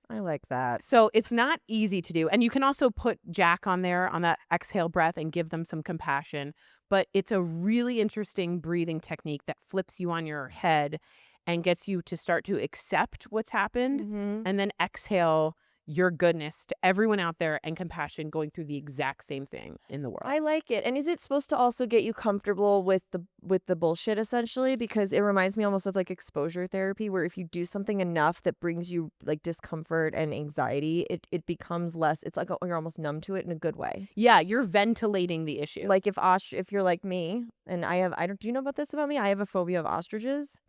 I like that. So it's not easy to do. And you can also put Jack on there on that exhale breath and give them some compassion. But it's a really interesting breathing technique that flips you on your head and gets you to start to accept what's happened, and then exhale your goodness to everyone out there and compassion going through the exact same thing in the world. I like it. And is it supposed to also get you comfortable with the bullshit, essentially? Because it reminds me almost of like exposure therapy, where if you do something enough that brings you like discomfort and anxiety, it becomes less. It's like you're almost numb to it in a good way. Yeah, you're ventilating the issue. Like if you're like me, and do you know about this about me? I have a phobia of ostriches.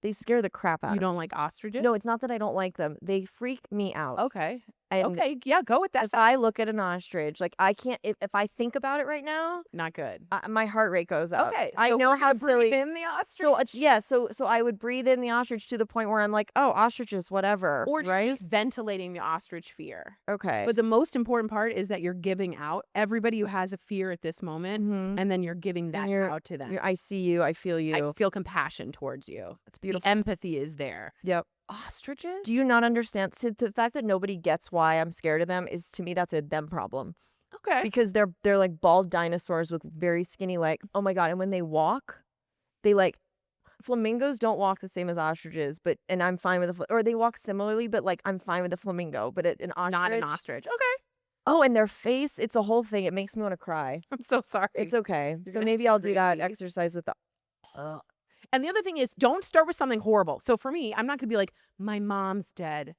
They scare the crap out of me. You don't like ostriches? No, it's not that I don't like them. They freak me out. Okay. And okay, yeah, go with that. if I look at an ostrich, like I can't, if I think about it right now, Not good. my heart rate goes up. Okay, I so know we're how gonna breathe silly. in the ostrich. So so I would breathe in the ostrich to the point where I'm like, oh, ostriches, whatever. or right? just ventilating the ostrich fear. Okay. But the most important part is that you're giving out everybody who has a fear at this moment, Mhm. and then you're giving that you're- out to them. I see you. I feel you. I feel compassion towards you. It's beautiful. The empathy is there. Yep. Ostriches? Do you not understand? So the fact that nobody gets why I'm scared of them is, to me, that's a them problem. Okay. Because they're like bald dinosaurs with very skinny legs. Oh my God. And when they walk, flamingos don't walk the same as ostriches, and I'm fine with or they walk similarly, but like I'm fine with a flamingo, but an ostrich. Not an ostrich. Okay. Oh, and their face, it's a whole thing. It makes me want to cry. I'm so sorry. It's okay. You're So gonna have maybe some I'll do green that tea. exercise with the. And the other thing is, don't start with something horrible. So for me, I'm not going to be like, my mom's dead.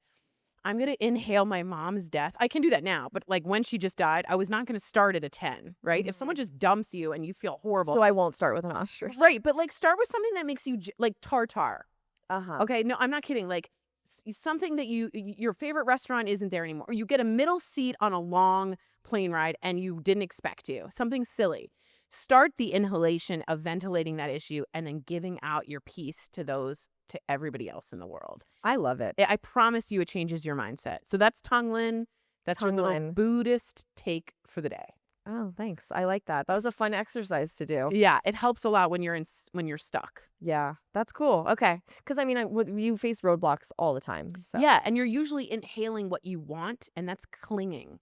I'm going to inhale my mom's death. I can do that now. But like when she just died, I was not going to start at a 10, right? If someone just dumps you and you feel horrible. So I won't start with an ostrich. Right. But like start with something that makes you like tartar. Uh-huh. Okay. No, I'm not kidding. Like something that your favorite restaurant isn't there anymore. Or you get a middle seat on a long plane ride and you didn't expect to. Something silly. Start the inhalation of ventilating that issue and then giving out your peace to everybody else in the world. I love it. I promise you it changes your mindset. So that's Tonglen. That's your little Tonglen. Buddhist take for the day. Oh, thanks. I like that. That was a fun exercise to do. Yeah, it helps a lot when you're stuck. Yeah, that's cool. Okay. Because I mean, you face roadblocks all the time. So. Yeah, and you're usually inhaling what you want, and that's clinging.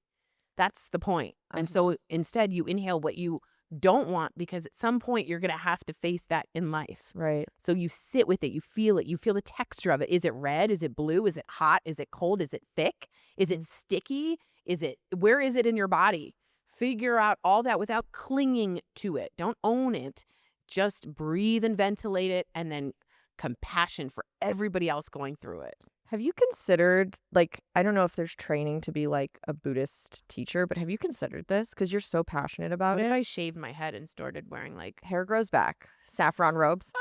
That's the point. And so instead you inhale what you don't want, because at some point you're going to have to face that in life. Right. So you sit with it, you feel the texture of it. Is it red? Is it blue? Is it hot? Is it cold? Is it thick? Is it sticky? Where is it in your body? Figure out all that without clinging to it. Don't own it. Just breathe and ventilate it, and then compassion for everybody else going through it. Have you considered, like, I don't know if there's training to be like a Buddhist teacher, but have you considered this? Because you're so passionate about What it. if I shaved my head and started wearing like Hair grows back. Saffron robes.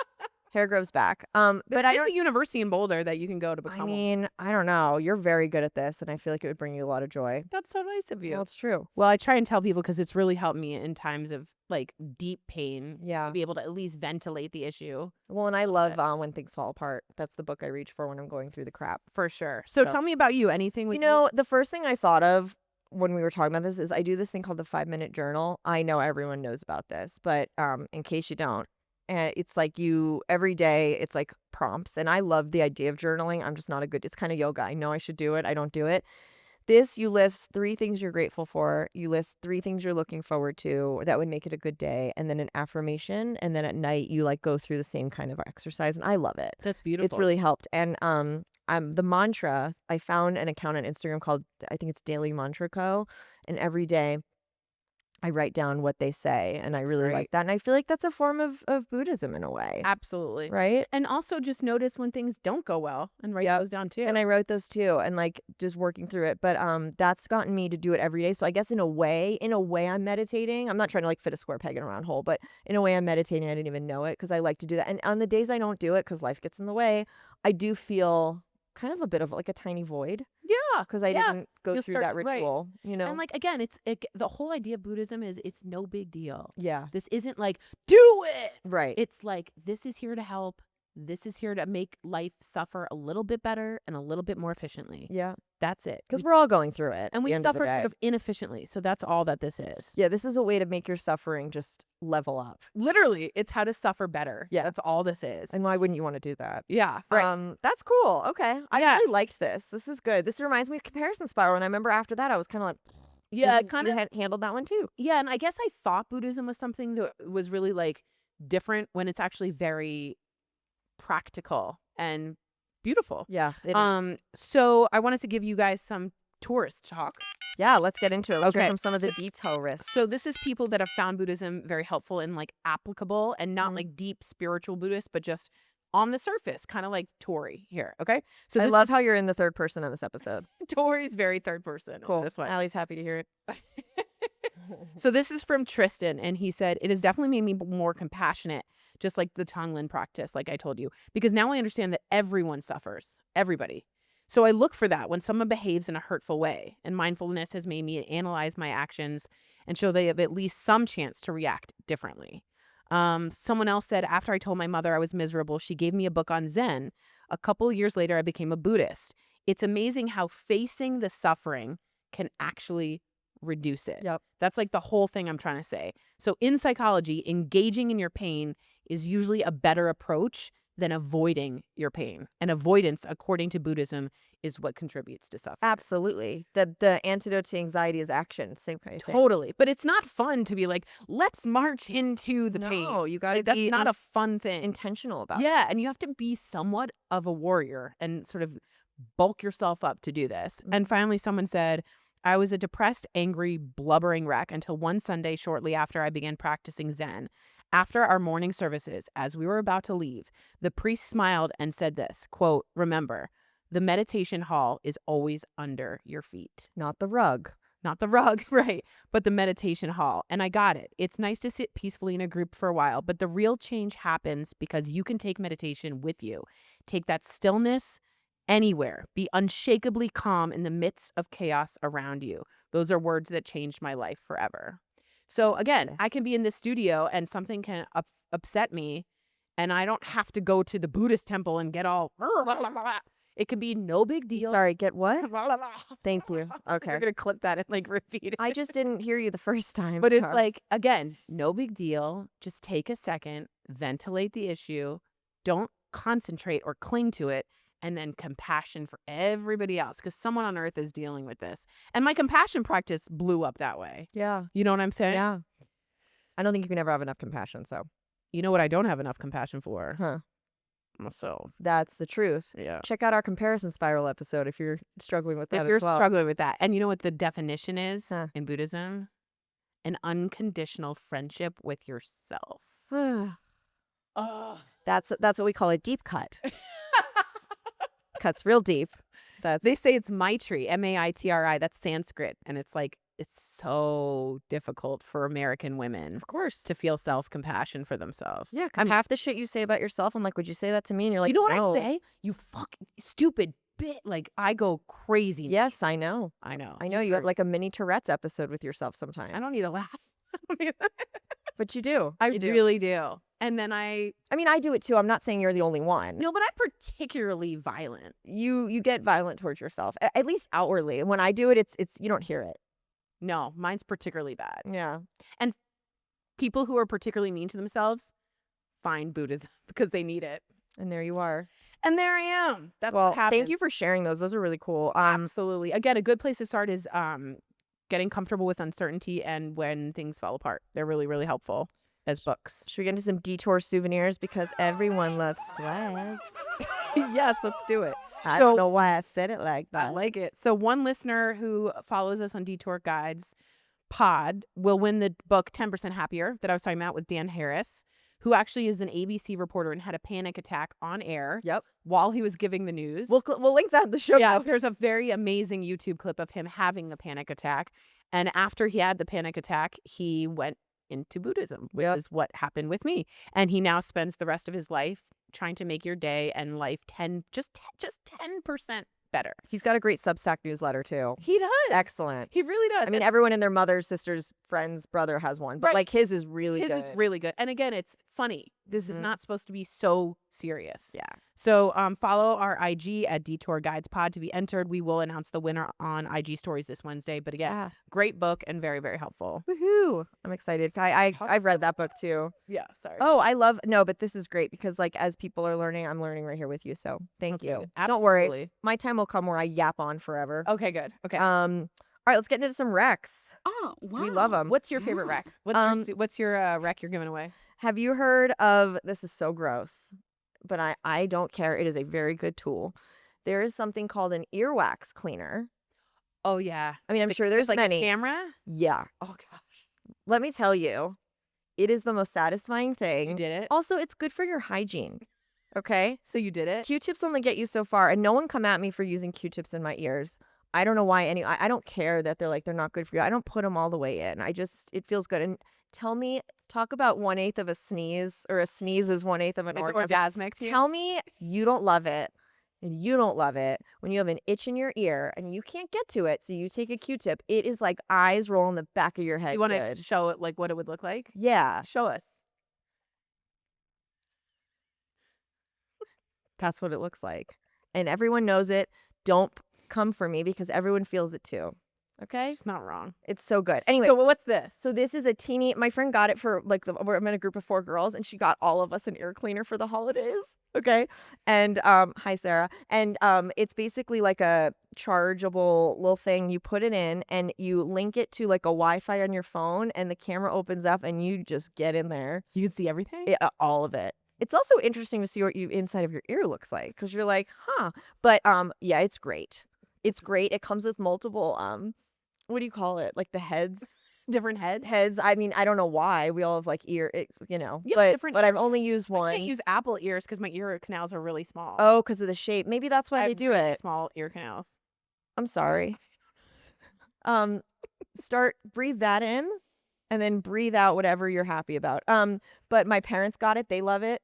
Hair grows back. But I there's don't. a university in Boulder that you can go to become. I mean, I don't know. You're very good at this, and I feel like it would bring you a lot of joy. That's so nice of you. Well, it's true. Well, I try and tell people because it's really helped me in times of like deep pain. Yeah. To be able to at least ventilate the issue. Well, and I love When Things Fall Apart. That's the book I reach for when I'm going through the crap. For sure. So So- tell me about you. Anything with You know, the first thing I thought of when we were talking about this is I do this thing called the 5-minute journal. I know everyone knows about this, but in case you don't, it's like every day it's like prompts, and I love the idea of journaling. I'm just not it's kind of yoga. I know I should do it. I don't do it. You list 3 things you're grateful for. You list 3 things you're looking forward to that would make it a good day, and then an affirmation. And then at night you like go through the same kind of exercise, and I love it. That's beautiful. It's really helped. And the mantra, I found an account on Instagram called, I think it's Daily Mantra Co. And every day I write down what they say, and I really great. like that. And I feel like that's a form of Buddhism in a way, Absolutely. right? And also just notice when things don't go well and write Yep. those down too. And I wrote those too, and like just working through it. But that's gotten me to do it every day. So I guess in a way I'm meditating. I'm not trying to like fit a square peg in a round hole, but in a way I'm meditating. I didn't even know it because I like to do that. And on the days I don't do it because life gets in the way, I do feel kind of a bit of like a tiny void yeah. because I didn't go You'll through start that to- right. ritual, you know? And like, again, the whole idea of Buddhism is it's no big deal. Yeah, This isn't like, do it. right. It's like, this is here to help. This is here to make life suffer a little bit better and a little bit more efficiently. Yeah, That's it. because we're all going through it. And at we the end of the suffer day. sort of inefficiently. So that's all that this is. Yeah, this is a way to make your suffering just level up. Literally, it's how to suffer better. Yeah. That's all this is. And why wouldn't you want to do that? Yeah. Right. That's cool. Okay. I Yeah. really liked this. This is good. This reminds me of Comparison Spiral. And I remember after that, I was kind of like, Yeah, you kind of. handled that one too. Yeah, and I guess I thought Buddhism was something that was really like different when it's actually very practical and beautiful. Yeah. it is. So I wanted to give you guys some tourist talk. Yeah, let's get into it. Let's hear Okay. from some of the detourists. So this is people that have found Buddhism very helpful and like applicable and not Mhm. like deep spiritual Buddhist, but just on the surface, kind of like Tory here. Okay. So I this love is- how you're in the third person in this episode. Tory's very third person. Cool. On this one. Allie's happy to hear it. So this is from Tristan, and he said, it has definitely made me more compassionate, just like the Tonglen practice, like I told you, because now I understand that everyone suffers, everybody. So I look for that when someone behaves in a hurtful way, and mindfulness has made me analyze my actions and show they have at least some chance to react differently. Someone else said, after I told my mother I was miserable, she gave me a book on Zen. A couple years later, I became a Buddhist. It's amazing how facing the suffering can actually reduce it. Yep. That's like the whole thing I'm trying to say. So in psychology, engaging in your pain is usually a better approach than avoiding your pain. And avoidance, according to Buddhism, is what contributes to suffering. Absolutely. The antidote to anxiety is action. Same kind of thing. Totally. But it's not fun to be like, let's march into the pain. No, you got to Like, that's be not a fun thing. intentional about it. Yeah, and you have to be somewhat of a warrior and sort of bulk yourself up to do this. And finally, someone said, I was a depressed, angry, blubbering wreck until one Sunday shortly after I began practicing Zen. After our morning services, as we were about to leave, the priest smiled and said this, quote, remember, the meditation hall is always under your feet. Not the rug. Not the rug, right, but the meditation hall. And I got it. It's nice to sit peacefully in a group for a while, but the real change happens because you can take meditation with you. Take that stillness anywhere. Be unshakably calm in the midst of chaos around you. Those are words that changed my life forever. So again, I Yes. can be in this studio and something can upset me, and I don't have to go to the Buddhist temple and get all. It could be no big deal. Sorry, get what? Thank you. You're Okay. gonna clip that and like repeat it. I just didn't hear you the first time. But it's sorry. like, again, no big deal. Just take a second, ventilate the issue, don't concentrate or cling to it, and then compassion for everybody else because someone on earth is dealing with this. And my compassion practice blew up that way. Yeah. You know what I'm saying? Yeah. I don't think you can ever have enough compassion. So, You know what I don't have enough compassion for? huh? Myself. That's the truth. Yeah. Check out our comparison spiral episode if you're struggling with that If you're as well. struggling with that. And you know what the definition is Huh. in Buddhism? An unconditional friendship with yourself. That's what we call a deep cut. Cuts real deep. They say it's Maitri, Maitri. That's Sanskrit. And it's like, it's so difficult for American women, Of course. to feel self-compassion for themselves. Yeah, because half the shit you say about yourself, I'm like, would you say that to me? And you're like, you know what no. I say? You fucking stupid bit. Like, I go crazy. Yes, I know. I know. I know you have like a mini Tourette's episode with yourself sometimes. I don't need to laugh. But you do. I You do. really do. And then I mean, I do it too. I'm not saying you're the only one. no, but I'm particularly violent. You get violent towards yourself, at least outwardly. When I do it, it's you don't hear it. No, mine's particularly bad. Yeah. People who are particularly mean to themselves find Buddhism because they need it. And there you are. And there I am. That's Well, what happens. thank you for sharing those. Those are really cool. Absolutely. Again, a good place to start is getting comfortable with uncertainty and when things fall apart. They're really, really helpful as books. Should we get into some detour souvenirs because everyone loves swag? Yes, let's do it. I don't know why I said it like I that. like it. So one listener who follows us on Detour Guides pod will win the book 10% Happier that I was talking about with Dan Harris, who actually is an ABC reporter and had a panic attack on air Yep. while he was giving the news. We'll link that in the show. Yeah, notes. there's a very amazing YouTube clip of him having a panic attack. And after he had the panic attack, he went into Buddhism, which Yep. is what happened with me. And he now spends the rest of his life trying to make your day and life 10% better. He's got a great Substack newsletter too. He does. Excellent. He really does. I mean, everyone and their mother, sisters, friends, brother has one, but Right. like his is really his good. is really good. And again, it's funny. This is Mhm. not supposed to be so serious. Yeah. So follow our IG at Detour Guides Pod to be entered. We will announce the winner on IG stories this Wednesday. But again, Yeah. great book and very, very helpful. Woohoo! I'm excited. I've read that book too. Yeah, sorry. Oh, but this is great because like as people are learning, I'm learning right here with you. So thank you. Okay, Don't worry. absolutely. My time will come where I yap on forever. Okay, good. Okay. All right, let's get into some recs. Oh, wow. We love them. What's your favorite rec? What's your rec you're giving away? Have you heard of, this is so gross, but I don't care. It is a very good tool. There is something called an earwax cleaner. Oh yeah. I mean, I'm sure there's like many. camera. Yeah. Oh gosh. Let me tell you, it is the most satisfying thing. You did it. Also, it's good for your hygiene. Okay? So you did it. Q-tips only get you so far, and no one come at me for using Q-tips in my ears. I don't know why I don't care that they're not good for you. I don't put them all the way in. It feels good. And talk about 1/8 of a sneeze, or a sneeze is 1/8 of an It's orgasm. orgasmic to you. Tell me you don't love it, and you don't love it when you have an itch in your ear and you can't get to it. So you take a Q-tip. It is like eyes roll in the back of your head. You want to good. show it like what it would look like? Yeah, Show us. that's what it looks like. And everyone knows it. Don't come for me because everyone feels it too. Okay? It's not wrong. It's so good. Anyway, So what's this? so this is a teeny, my friend got it for I'm in a group of 4 girls and she got all of us an ear cleaner for the holidays. Okay. And hi Sarah. And it's basically like a chargeable little thing. You put it in and you link it to like a Wi-Fi on your phone and the camera opens up and you just get in there. You can see everything. Yeah, all of it. It's also interesting to see what you inside of your ear looks like because you're like, huh. But yeah, it's great. It's great. It comes with multiple what do you call it? Like the heads. Different heads. Heads. I mean, I don't know why we all have like You have different but I've only used I one. can't use apple ears because my ear canals are really small. Oh, because of the shape. Maybe that's I why they have do really it. Small ear canals. I'm sorry. Breathe that in, and then breathe out whatever you're happy about. But my parents got it. They love it.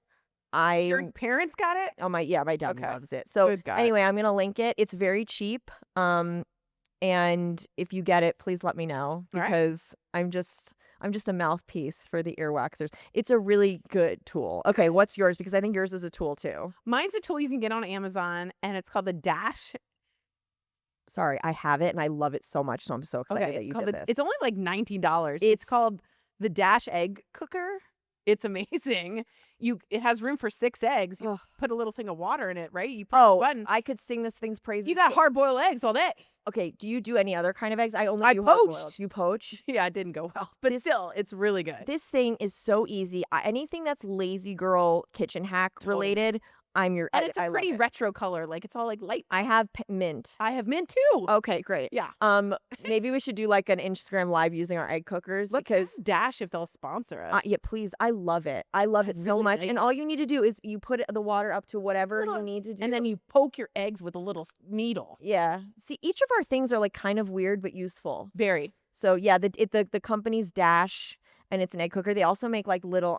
Your parents got it? My dad Okay. loves it. So Good guy. anyway, I'm gonna link it. It's very cheap. And if you get it, please let me know All right. because I'm just a mouthpiece for the earwaxers. It's a really good tool. Okay, what's yours? Because I think yours is a tool too. Mine's a tool you can get on Amazon, and it's called the Dash. Sorry, I have it and I love it so much. So I'm so excited that you did this. It's only like $19. It's called the Dash Egg Cooker. It's amazing. it has room for 6 eggs. You Ugh. put a little thing of water in it, right? You press the button. I could sing this thing's praises. You got hard-boiled eggs all day. Okay, do you do any other kind of eggs? I only I do poached. hard-boiled. You poach? Yeah, it didn't go well, but still, it's really good. This thing is so easy. Anything that's lazy girl kitchen hack related, I'm your. And it's I a love pretty it. retro color. Like, it's all like light. I have mint. I have mint too. Okay, great. Yeah. Maybe we should do like an Instagram live using our egg cookers because Dash if they'll sponsor us. yeah, please. I love it. I love it so really much. like And all you need to do is you put the water up to whatever you need to do. And then you poke your eggs with a little needle. Yeah. See, each of our things are like kind of weird but useful. Very. So yeah, the company's Dash, and it's an egg cooker. They also make like little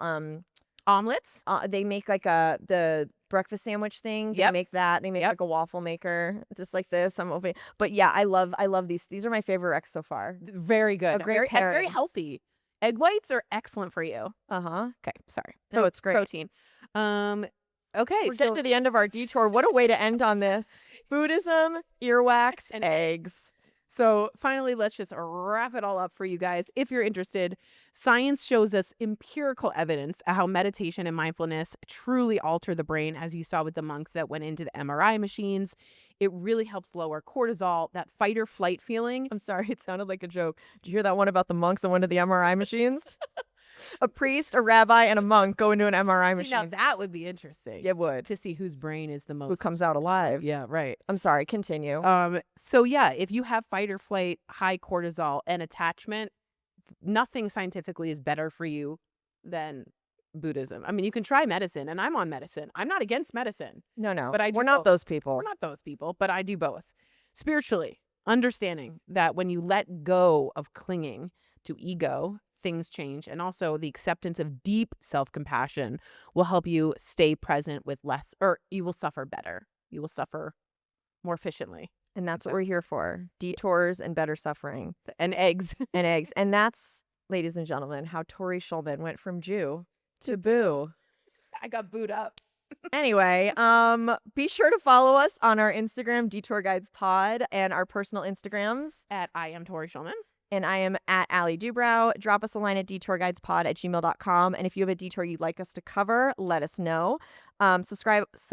Omelets. they make like the breakfast sandwich thing. They make that. They make like a waffle maker, just like this. I'm open. But yeah, I love these. These are my favorite eggs so far. Very good. A great pairing. Very healthy. Egg whites are excellent for you. Okay, sorry. No, it's great. Protein. Okay, we're getting to the end of our detour. What a way to end on this. Buddhism, earwax, and eggs. So finally, let's just wrap it all up for you guys. If you're interested, science shows us empirical evidence of how meditation and mindfulness truly alter the brain, as you saw with the monks that went into the MRI machines. It really helps lower cortisol, that fight or flight feeling. I'm sorry, it sounded like a joke. Did you hear that one about the monks that went to the MRI machines? A priest, a rabbi, and a monk go into an MRI machine. Now that would be interesting. It would. To see whose brain is the most. Who comes out alive. Yeah, right. I'm sorry, continue. So yeah, if you have fight or flight, high cortisol, and attachment, nothing scientifically is better for you than Buddhism. I mean, you can try medicine, and I'm on medicine. I'm not against medicine. No. But we're not those people. We're not those people, but I do both. Spiritually, understanding that when you let go of clinging to ego, things change. And also the acceptance of deep self-compassion will help you stay present with less, or you will suffer better. You will suffer more efficiently. And that's what we're here for. Detours and better suffering. And eggs. And eggs. And that's, ladies and gentlemen, how Tory Schulman went from Jew to boo. I got booed up. Anyway, be sure to follow us on our Instagram, Detour Guides Pod, and our personal Instagrams. At I am Tory Schulman. And I am at Allie Dubrow. Drop us a line at detourguidespod@gmail.com. And if you have a detour you'd like us to cover, let us know. Subscribe on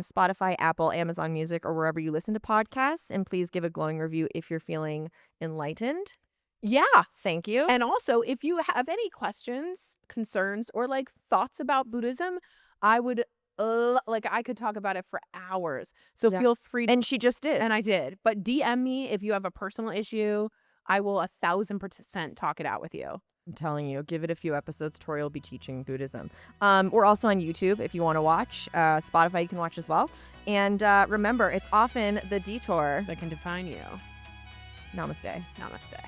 Spotify, Apple, Amazon Music, or wherever you listen to podcasts. And please give a glowing review if you're feeling enlightened. Yeah. Thank you. And also, if you have any questions, concerns, or like thoughts about Buddhism, I would I could talk about it for hours. So feel free to. And she just did. And I did. But DM me if you have a personal issue. I will 1,000% talk it out with you. I'm telling you, give it a few episodes. Tori will be teaching Buddhism. We're also on YouTube if you want to watch. Spotify you can watch as well. And remember, it's often the detour that can define you. Namaste. Namaste.